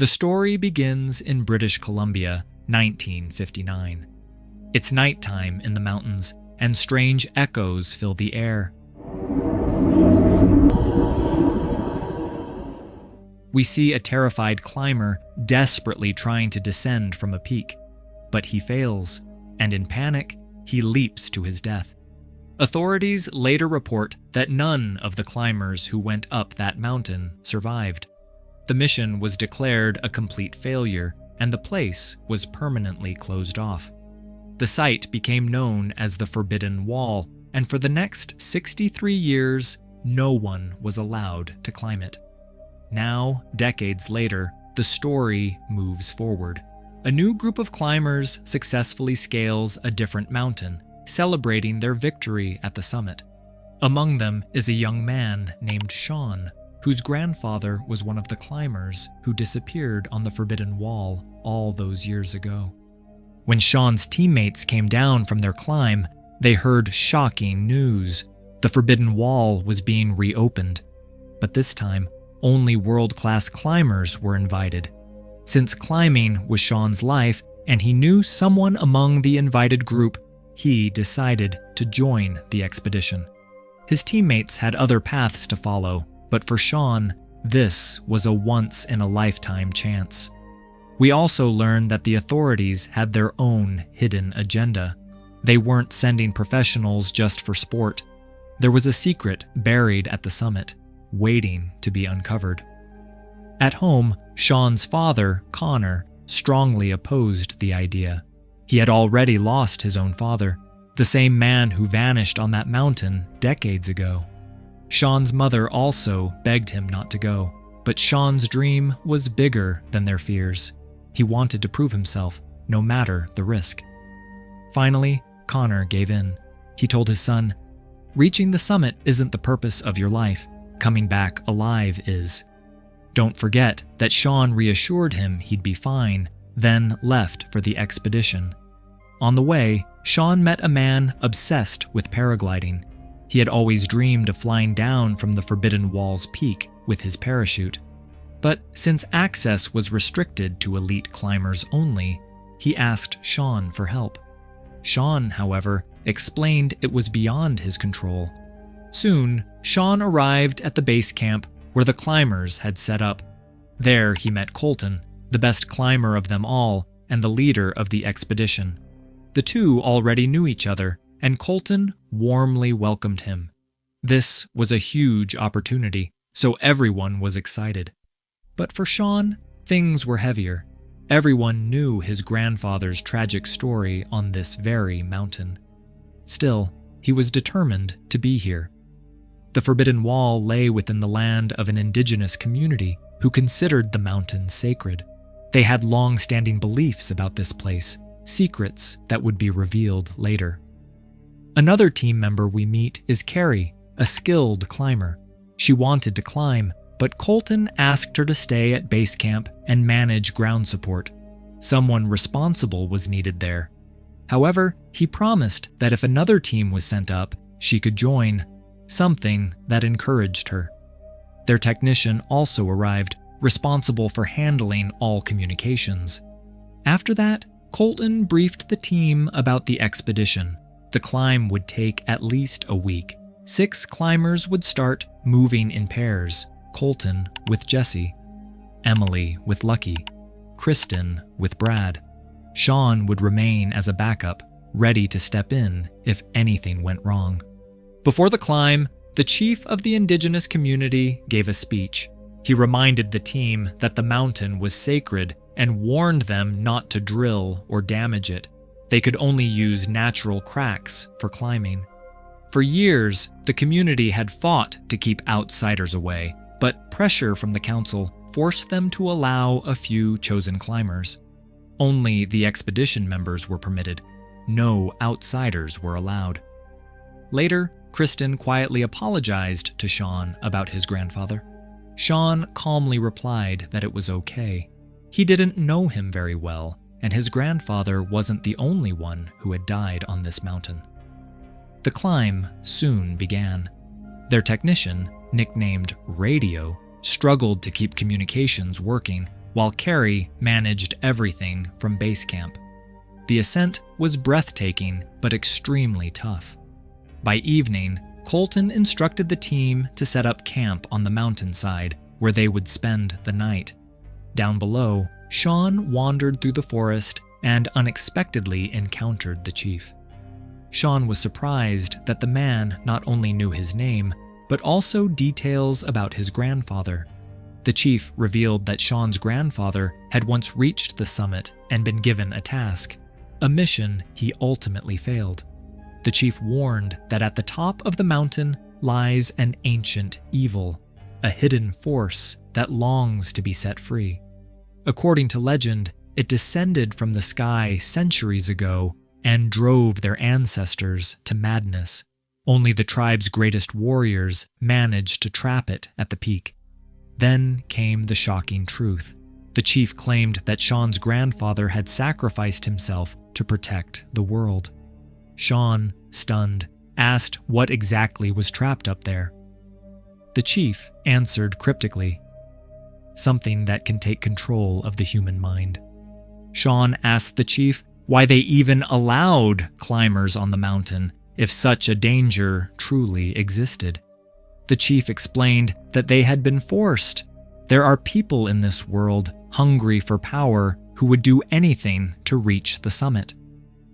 The story begins in British Columbia, 1959. It's nighttime in the mountains, and strange echoes fill the air. We see a terrified climber desperately trying to descend from a peak, but he fails, and in panic, he leaps to his death. Authorities later report that none of the climbers who went up that mountain survived. The mission was declared a complete failure, and the place was permanently closed off. The site became known as the Forbidden Wall, and for the next 63 years, no one was allowed to climb it. Now, decades later, the story moves forward. A new group of climbers successfully scales a different mountain, celebrating their victory at the summit. Among them is a young man named Sean, whose grandfather was one of the climbers who disappeared on the Forbidden Wall all those years ago. When Sean's teammates came down from their climb, they heard shocking news. The Forbidden Wall was being reopened, but this time, only world-class climbers were invited. Since climbing was Sean's life, and he knew someone among the invited group, he decided to join the expedition. His teammates had other paths to follow, but for Sean, this was a once-in-a-lifetime chance. We also learned that the authorities had their own hidden agenda. They weren't sending professionals just for sport. There was a secret buried at the summit, waiting to be uncovered. At home, Sean's father, Connor, strongly opposed the idea. He had already lost his own father, the same man who vanished on that mountain decades ago. Sean's mother also begged him not to go, but Sean's dream was bigger than their fears. He wanted to prove himself, no matter the risk. Finally, Connor gave in. He told his son, "Reaching the summit isn't the purpose of your life. Coming back alive is." Don't forget that Sean reassured him he'd be fine, then left for the expedition. On the way, Sean met a man obsessed with paragliding. He had always dreamed of flying down from the Forbidden Wall's peak with his parachute. But since access was restricted to elite climbers only, he asked Sean for help. Sean, however, explained it was beyond his control. Soon, Sean arrived at the base camp where the climbers had set up. There he met Colton, the best climber of them all and the leader of the expedition. The two already knew each other, and Colton warmly welcomed him. This was a huge opportunity, so everyone was excited. But for Sean, things were heavier. Everyone knew his grandfather's tragic story on this very mountain. Still, he was determined to be here. The Forbidden Wall lay within the land of an indigenous community who considered the mountain sacred. They had long-standing beliefs about this place, secrets that would be revealed later. Another team member we meet is Carrie, a skilled climber. She wanted to climb, but Colton asked her to stay at base camp and manage ground support. Someone responsible was needed there. However, he promised that if another team was sent up, she could join, something that encouraged her. Their technician also arrived, responsible for handling all communications. After that, Colton briefed the team about the expedition. The climb would take at least a week. 6 climbers would start moving in pairs, Colton with Jesse, Emily with Lucky, Kristen with Brad. Sean would remain as a backup, ready to step in if anything went wrong. Before the climb, the chief of the indigenous community gave a speech. He reminded the team that the mountain was sacred and warned them not to drill or damage it. They could only use natural cracks for climbing. For years, the community had fought to keep outsiders away, but pressure from the council forced them to allow a few chosen climbers. Only the expedition members were permitted. No outsiders were allowed. Later, Kristen quietly apologized to Sean about his grandfather. Sean calmly replied that it was okay. He didn't know him very well, and his grandfather wasn't the only one who had died on this mountain. The climb soon began. Their technician, nicknamed Radio, struggled to keep communications working, while Carrie managed everything from base camp. The ascent was breathtaking but extremely tough. By evening, Colton instructed the team to set up camp on the mountainside where they would spend the night. Down below, Sean wandered through the forest and unexpectedly encountered the chief. Sean was surprised that the man not only knew his name, but also details about his grandfather. The chief revealed that Sean's grandfather had once reached the summit and been given a task, a mission he ultimately failed. The chief warned that at the top of the mountain lies an ancient evil, a hidden force that longs to be set free. According to legend, it descended from the sky centuries ago and drove their ancestors to madness. Only the tribe's greatest warriors managed to trap it at the peak. Then came the shocking truth. The chief claimed that Sean's grandfather had sacrificed himself to protect the world. Sean, stunned, asked what exactly was trapped up there. The chief answered cryptically, "Something that can take control of the human mind." Sean asked the chief why they even allowed climbers on the mountain if such a danger truly existed. The chief explained that they had been forced. There are people in this world hungry for power who would do anything to reach the summit.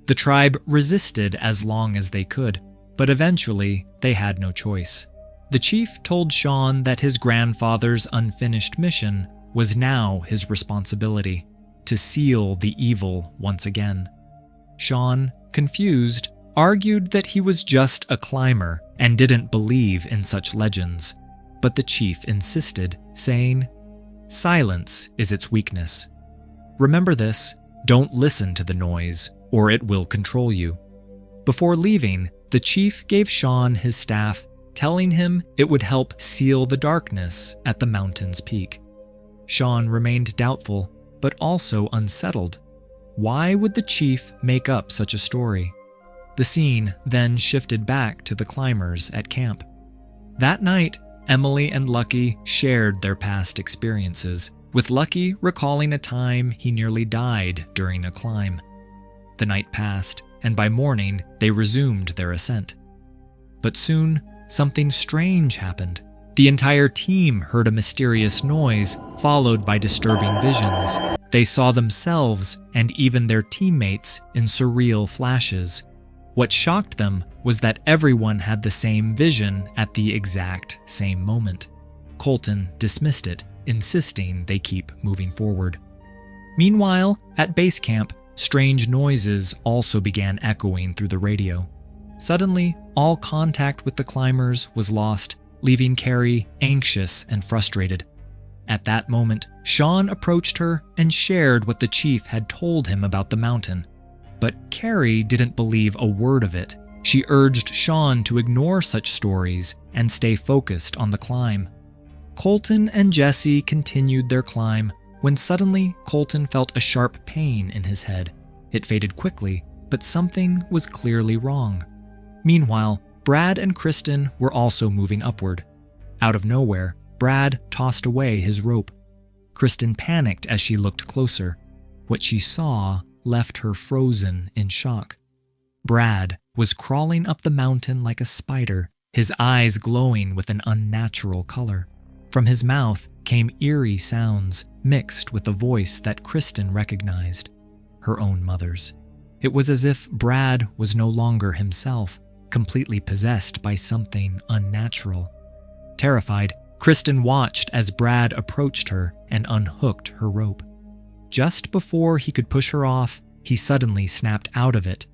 The tribe resisted as long as they could, but eventually they had no choice. The chief told Sean that his grandfather's unfinished mission was now his responsibility, to seal the evil once again. Sean, confused, argued that he was just a climber and didn't believe in such legends, but the chief insisted, saying, "Silence is its weakness. Remember this, don't listen to the noise, or it will control you." Before leaving, the chief gave Sean his staff, telling him it would help seal the darkness at the mountain's peak. Sean remained doubtful, but also unsettled. Why would the chief make up such a story? The scene then shifted back to the climbers at camp. That night, Emily and Lucky shared their past experiences, with Lucky recalling a time he nearly died during a climb. The night passed, and by morning, they resumed their ascent. But soon, something strange happened. The entire team heard a mysterious noise, followed by disturbing visions. They saw themselves and even their teammates in surreal flashes. What shocked them was that everyone had the same vision at the exact same moment. Colton dismissed it, insisting they keep moving forward. Meanwhile, at base camp, strange noises also began echoing through the radio. Suddenly, all contact with the climbers was lost, leaving Carrie anxious and frustrated. At that moment, Sean approached her and shared what the chief had told him about the mountain. But Carrie didn't believe a word of it. She urged Sean to ignore such stories and stay focused on the climb. Colton and Jesse continued their climb when suddenly Colton felt a sharp pain in his head. It faded quickly, but something was clearly wrong. Meanwhile, Brad and Kristen were also moving upward. Out of nowhere, Brad tossed away his rope. Kristen panicked as she looked closer. What she saw left her frozen in shock. Brad was crawling up the mountain like a spider, his eyes glowing with an unnatural color. From his mouth came eerie sounds mixed with a voice that Kristen recognized, her own mother's. It was as if Brad was no longer himself, completely possessed by something unnatural. Terrified, Kristen watched as Brad approached her and unhooked her rope. Just before he could push her off, he suddenly snapped out of it.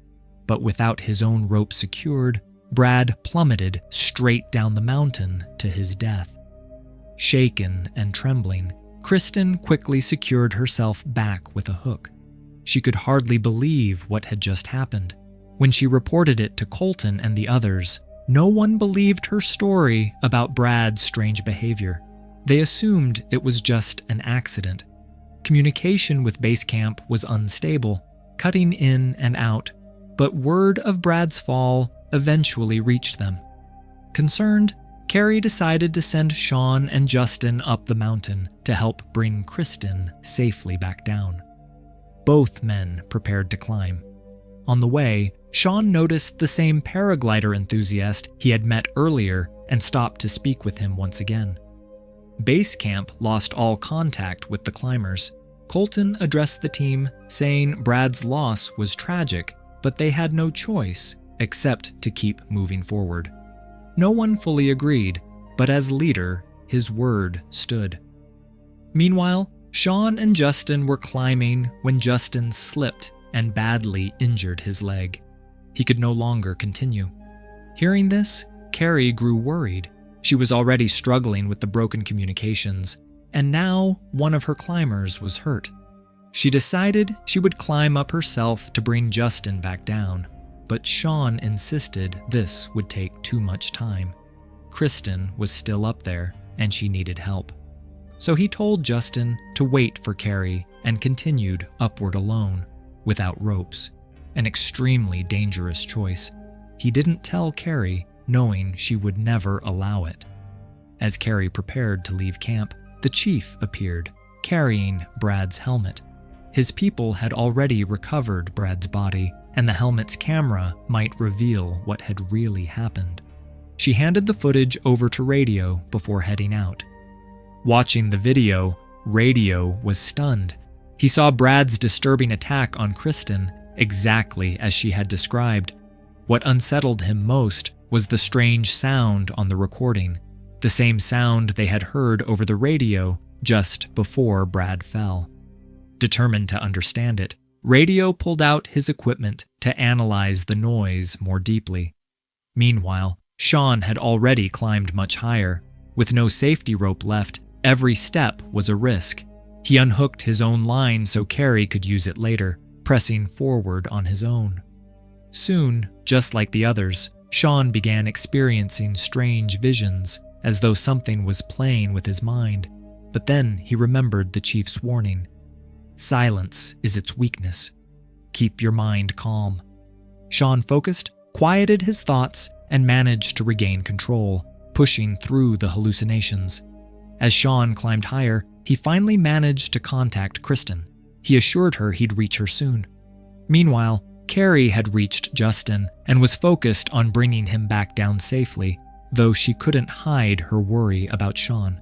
But without his own rope secured, Brad plummeted straight down the mountain to his death. Shaken and trembling, Kristen quickly secured herself back with a hook. She could hardly believe what had just happened. When she reported it to Colton and the others, no one believed her story about Brad's strange behavior. They assumed it was just an accident. Communication with base camp was unstable, cutting in and out, but word of Brad's fall eventually reached them. Concerned, Carrie decided to send Sean and Justin up the mountain to help bring Kristen safely back down. Both men prepared to climb. On the way, Sean noticed the same paraglider enthusiast he had met earlier and stopped to speak with him once again. Base camp lost all contact with the climbers. Colton addressed the team, saying Brad's loss was tragic, but they had no choice except to keep moving forward. No one fully agreed, but as leader, his word stood. Meanwhile, Sean and Justin were climbing when Justin slipped and badly injured his leg. He could no longer continue. Hearing this, Carrie grew worried. She was already struggling with the broken communications, and now one of her climbers was hurt. She decided she would climb up herself to bring Justin back down, but Sean insisted this would take too much time. Kristen was still up there, and she needed help. So he told Justin to wait for Carrie and continued upward alone, without ropes, an extremely dangerous choice. He didn't tell Carrie, knowing she would never allow it. As Carrie prepared to leave camp, the chief appeared, carrying Brad's helmet. His people had already recovered Brad's body, and the helmet's camera might reveal what had really happened. She handed the footage over to Radio before heading out. Watching the video, Radio was stunned. He saw Brad's disturbing attack on Kristen exactly as she had described. What unsettled him most was the strange sound on the recording, the same sound they had heard over the radio just before Brad fell. Determined to understand it, Radio pulled out his equipment to analyze the noise more deeply. Meanwhile, Sean had already climbed much higher. With no safety rope left, every step was a risk. He unhooked his own line so Carrie could use it later, pressing forward on his own. Soon, just like the others, Sean began experiencing strange visions, as though something was playing with his mind. But then he remembered the chief's warning. Silence is its weakness. Keep your mind calm. Sean focused, quieted his thoughts, and managed to regain control, pushing through the hallucinations. As Sean climbed higher, he finally managed to contact Kristen. He assured her he'd reach her soon. Meanwhile, Carrie had reached Justin and was focused on bringing him back down safely, though she couldn't hide her worry about Sean.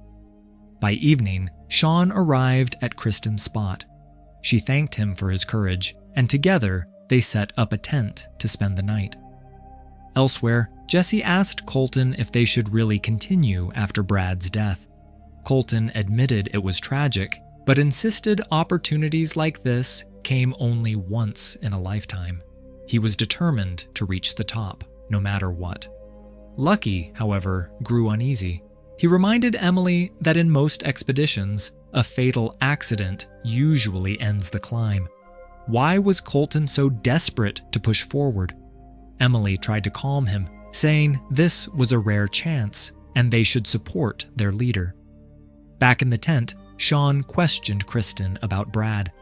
By evening, Sean arrived at Kristen's spot. She thanked him for his courage, and together they set up a tent to spend the night. Elsewhere, Jesse asked Colton if they should really continue after Brad's death. Colton admitted it was tragic, but insisted opportunities like this came only once in a lifetime. He was determined to reach the top, no matter what. Lucky, however, grew uneasy. He reminded Emily that in most expeditions, a fatal accident usually ends the climb. Why was Colton so desperate to push forward? Emily tried to calm him, saying this was a rare chance and they should support their leader. Back in the tent, Sean questioned Kristen about Brad.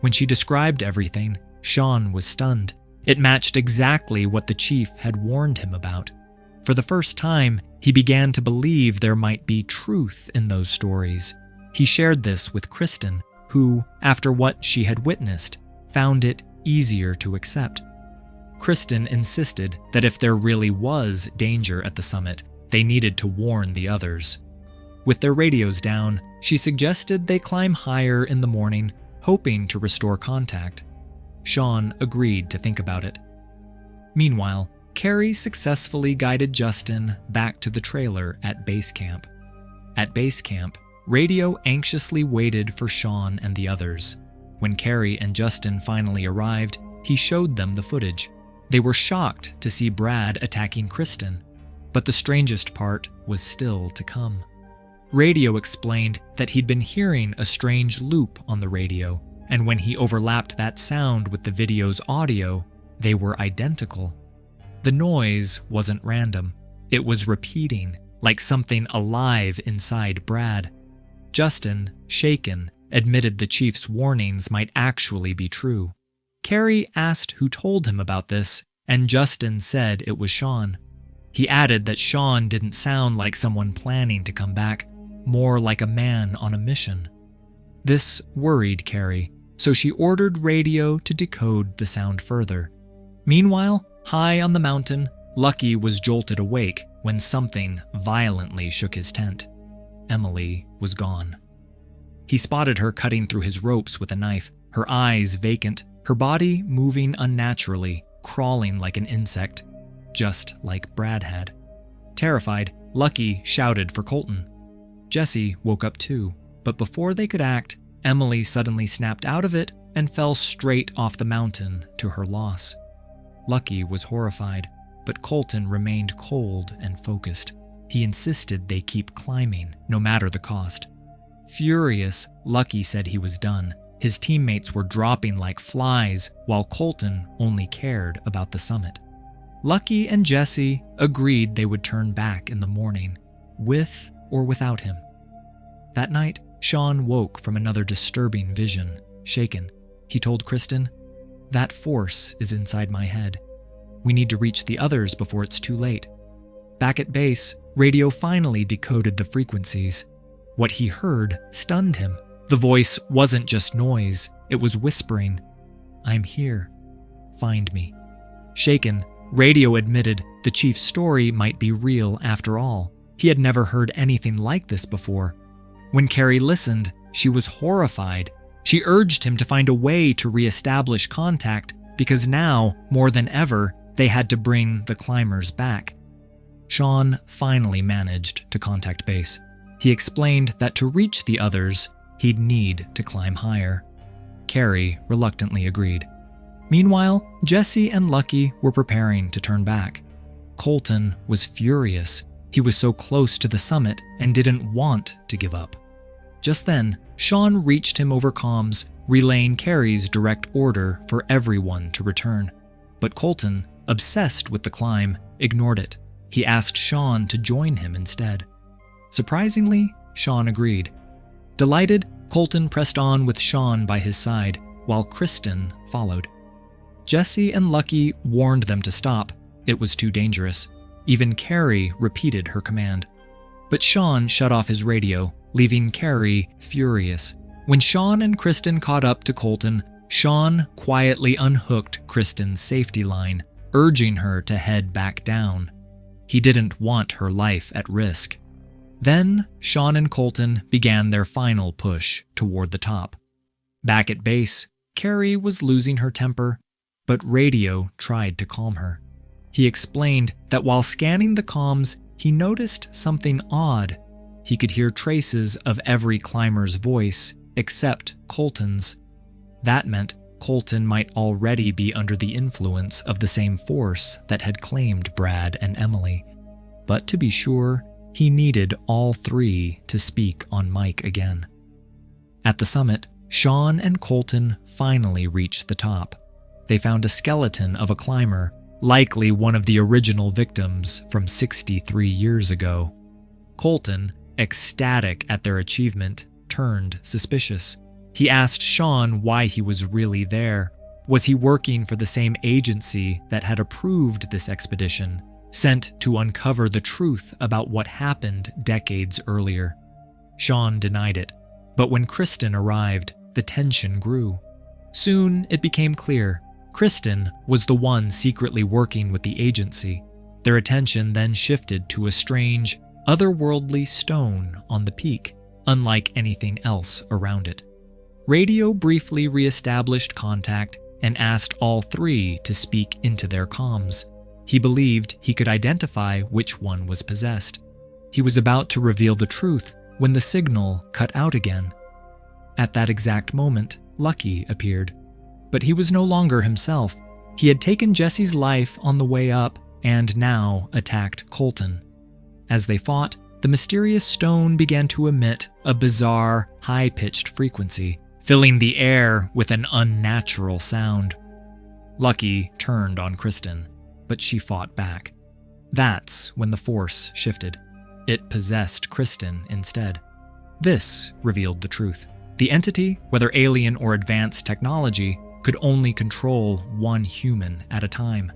When she described everything, Sean was stunned. It matched exactly what the chief had warned him about. For the first time, he began to believe there might be truth in those stories. He shared this with Kristen, who, after what she had witnessed, found it easier to accept. Kristen insisted that if there really was danger at the summit, they needed to warn the others. With their radios down, she suggested they climb higher in the morning, hoping to restore contact. Sean agreed to think about it. Meanwhile, Carrie successfully guided Justin back to the trailer at base camp. At base camp, Radio anxiously waited for Sean and the others. When Carrie and Justin finally arrived, he showed them the footage. They were shocked to see Brad attacking Kristen, but the strangest part was still to come. Radio explained that he'd been hearing a strange loop on the radio, and when he overlapped that sound with the video's audio, they were identical. The noise wasn't random. It was repeating, like something alive inside Brad. Justin, shaken, admitted the chief's warnings might actually be true. Carrie asked who told him about this, and Justin said it was Sean. He added that Sean didn't sound like someone planning to come back, more like a man on a mission. This worried Carrie, so she ordered radio to decode the sound further. Meanwhile, high on the mountain, Lucky was jolted awake when something violently shook his tent. Emily was gone. He spotted her cutting through his ropes with a knife, her eyes vacant, her body moving unnaturally, crawling like an insect, just like Brad had. Terrified, Lucky shouted for Colton. Jesse woke up too, but before they could act, Emily suddenly snapped out of it and fell straight off the mountain to her loss. Lucky was horrified, but Colton remained cold and focused. He insisted they keep climbing, no matter the cost. Furious, Lucky said he was done. His teammates were dropping like flies, while Colton only cared about the summit. Lucky and Jesse agreed they would turn back in the morning, with or without him. That night, Sean woke from another disturbing vision. Shaken, he told Kristen, "That force is inside my head. We need to reach the others before it's too late." Back at base, radio finally decoded the frequencies. What he heard stunned him. The voice wasn't just noise, it was whispering, "I'm here. Find me." Shaken, radio admitted the chief's story might be real after all. He had never heard anything like this before. When Carrie listened, she was horrified. She urged him to find a way to reestablish contact because now, more than ever, they had to bring the climbers back. Sean finally managed to contact base. He explained that to reach the others, he'd need to climb higher. Carrie reluctantly agreed. Meanwhile, Jesse and Lucky were preparing to turn back. Colton was furious. He was so close to the summit and didn't want to give up. Just then, Sean reached him over comms, relaying Carrie's direct order for everyone to return. But Colton, obsessed with the climb, ignored it. He asked Sean to join him instead. Surprisingly, Sean agreed. Delighted, Colton pressed on with Sean by his side, while Kristen followed. Jesse and Lucky warned them to stop. It was too dangerous. Even Carrie repeated her command. But Sean shut off his radio, leaving Carrie furious. When Sean and Kristen caught up to Colton, Sean quietly unhooked Kristen's safety line, urging her to head back down. He didn't want her life at risk. Then, Sean and Colton began their final push toward the top. Back at base, Carrie was losing her temper, but radio tried to calm her. He explained that while scanning the comms, he noticed something odd. He could hear traces of every climber's voice except Colton's. That meant Colton might already be under the influence of the same force that had claimed Brad and Emily. But to be sure, he needed all three to speak on mic again. At the summit, Sean and Colton finally reached the top. They found a skeleton of a climber, likely one of the original victims from 63 years ago. Colton, ecstatic at their achievement, turned suspicious. He asked Sean why he was really there. Was he working for the same agency that had approved this expedition, sent to uncover the truth about what happened decades earlier? Sean denied it, but when Kristen arrived, the tension grew. Soon it became clear Kristen was the one secretly working with the agency. Their attention then shifted to a strange, otherworldly stone on the peak, unlike anything else around it. Radio briefly re-established contact and asked all three to speak into their comms. He believed he could identify which one was possessed. He was about to reveal the truth when the signal cut out again. At that exact moment, Lucky appeared. But he was no longer himself. He had taken Jesse's life on the way up and now attacked Colton. As they fought, the mysterious stone began to emit a bizarre, high-pitched frequency, filling the air with an unnatural sound. Lucky turned on Kristen, but she fought back. That's when the force shifted. It possessed Kristen instead. This revealed the truth. The entity, whether alien or advanced technology, could only control one human at a time.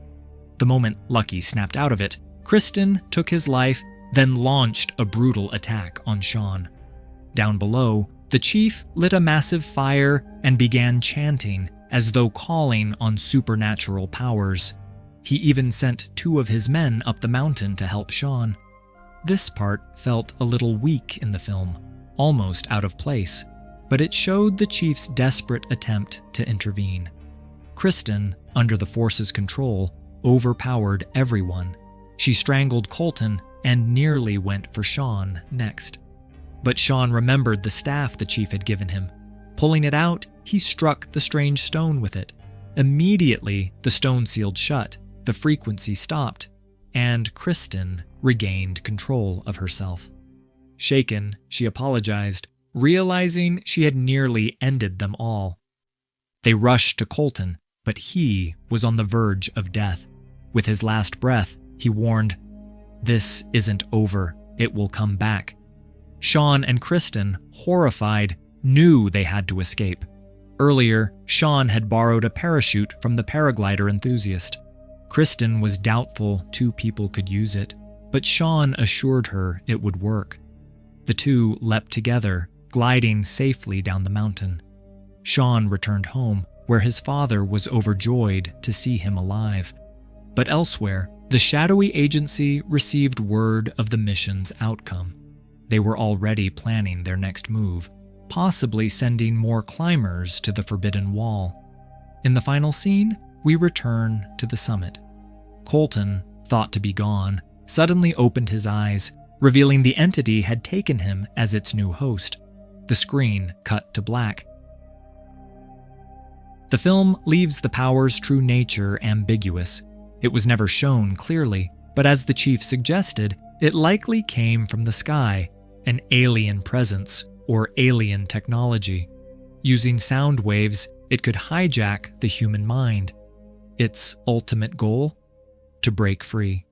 The moment Lucky snapped out of it, Kristen took his life, then launched a brutal attack on Sean. Down below, the chief lit a massive fire and began chanting as though calling on supernatural powers. He even sent 2 of his men up the mountain to help Sean. This part felt a little weak in the film, almost out of place, but it showed the chief's desperate attempt to intervene. Kristen, under the force's control, overpowered everyone. She strangled Colton and nearly went for Sean next. But Sean remembered the staff the chief had given him. Pulling it out, he struck the strange stone with it. Immediately, the stone sealed shut, the frequency stopped, and Kristen regained control of herself. Shaken, she apologized, realizing she had nearly ended them all. They rushed to Colton, but he was on the verge of death. With his last breath, he warned, "This isn't over. It will come back." Sean and Kristen, horrified, knew they had to escape. Earlier, Sean had borrowed a parachute from the paraglider enthusiast. Kristen was doubtful 2 people could use it, but Sean assured her it would work. The 2 leapt together, gliding safely down the mountain. Sean returned home, where his father was overjoyed to see him alive. But elsewhere, the shadowy agency received word of the mission's outcome. They were already planning their next move, possibly sending more climbers to the Forbidden Wall. In the final scene, we return to the summit. Colton, thought to be gone, suddenly opened his eyes, revealing the entity had taken him as its new host. The screen cut to black. The film leaves the power's true nature ambiguous. It was never shown clearly, but as the chief suggested, it likely came from the sky, an alien presence or alien technology. Using sound waves, it could hijack the human mind. Its ultimate goal? To break free.